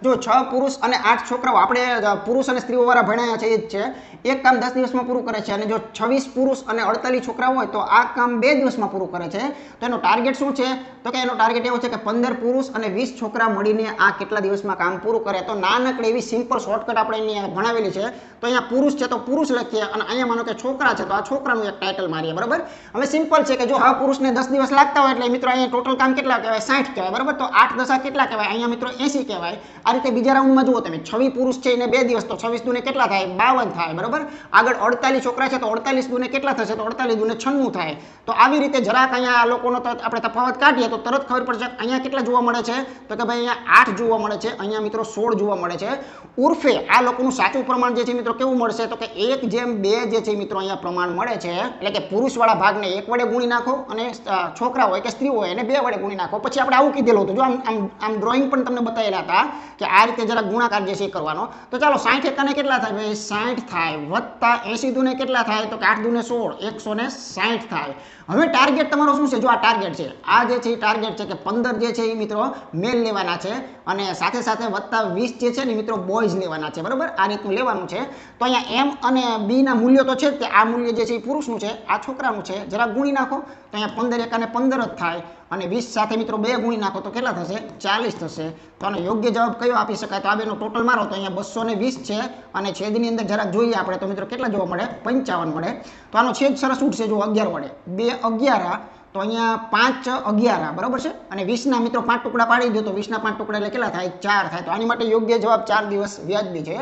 જો 6 પુરુષ અને 8 છોકરાઓ આપણે પુરુષ અને સ્ત્રીઓ વાળા ભણ્યા છે એ જ છે. એક કામ 10 દિવસમાં પૂરું કરે છે અને જો 26 પુરુષ અને 48 છોકરાઓ હોય તો આ કામ 2 દિવસમાં પૂરું કરે છે. તો એનો ટાર્ગેટ શું છે? તો કે એનો ટાર્ગેટ એવો છે કે 15 પુરુષ અને 20 છોકરા મળીને આ કેટલા દિવસમાં કામ પૂરું કરે. તો નાનકડી એવી સિમ્પલ શોર્ટકટ આપણે અહીંયા ભણાવેલી છે. તો અહીંયા પુરુષ છે તો પુરુષ લખીએ અને અહીંયા માનો કે છોકરા છે તો આ છોકરાનું એક ટાઇટલ મારીએ. બરાબર. હવે સિમ્પલ છે કે જો આ પુરુષને 10 દિવસ લાગતા હોય એટલે મિત્રો અહીંયા ટોટલ કામ કેટલા કહેવાય? 60 કહેવાય. બરાબર. તો 8 દશા કેટલા કહેવાય? અહીંયા મિત્રો 80 કહેવાય. આ રીતે બીજા રાઉન્ડમાં જુઓ તમે 26 પુરુષ છે એને 2 દિવસ તો 26 દુને કેટલા થાય? 52 થાય. બરાબર. આગળ 48 છોકરા છે તો 48 દુને કેટલા થશે? તો 48 દુને 96 થાય. તો આવી રીતે જરાક અહીંયા આ લોકોનો આપણે તફાવત કાઢીએ તો તરત ખબર પડશે અહીંયા કેટલા જોવા મળે છે? તો કે ભાઈ અહીંયા 8 જોવા મળે છે, અહીંયા મિત્રો 16 જોવા મળે છે. ઉર્ફે આ લોકોનું સાચું પ્રમાણ જે છે મિત્રો કેવું મળશે? તો કે 1:2 જે છે મિત્રો અહીંયા પ્રમાણ મળે છે. એટલે કે પુરુષવાળા ભાગને 1 વડે ગુણી નાખો અને છોકરા હોય કે સ્ત્રી હોય એને 2 વડે ગુણી નાખો. પછી આપણે આવું કીધેલું હતું. જો આમ ડ્રોઈંગ પણ તમને બતાવેલા હતા કે આ રીતે જરા ગુણાકાર જે છે એ કરવાનો. તો ચાલો 60 એકાને કેટલા થાય? ભાઈ 60 થાય વત્તા 80 દુને કેટલા થાય? તો કે 8 દુને 16 160 થાય. હવે ટાર્ગેટ તમારો શું છે? જો આ ટાર્ગેટ છે, આ જે છે એ ટાર્ગેટ છે કે 15 જે છે એ મિત્રો મેલ લેવાના છે અને સાથે સાથે વત્તા 20 જે છે ને મિત્રો બોયઝ લેવાના છે. બરાબર. આ રીતનું લેવાનું છે. તો અહીંયા એમ અને બી ના મૂલ્યો તો છે જ તે. આ મૂલ્ય જે છે એ પુરુષનું છે, આ છોકરાનું છે. જરા ગુણી નાખો તો અહીંયા 15 એકાને 15 જ થાય અને 20 સાથે મિત્રો 2 ગુણી નાખો તો કેટલા થશે? 40 થશે. તો આનો યોગ્ય જવાબ કયો આપી શકાય? તો આ બેનો ટોટલ મારો તો અહીંયા 220 છે અને છેદની અંદર જરાક જોઈએ આપણે તો મિત્રો કેટલા જોવા મળે? 55 મળે. તો આનો છેદ સરસ ઉઠશે જો 11 વડે. 2 11 તો અહીંયા 5 11 બરાબર છે અને 20 ના મિત્રો 5 ટુકડા પાડી દો તો 20 ના 5 ટુકડા એટલે કેટલા થાય? 4 થાય. તો આની માટે યોગ્ય જવાબ 4 દિવસ વ્યાજબી છે.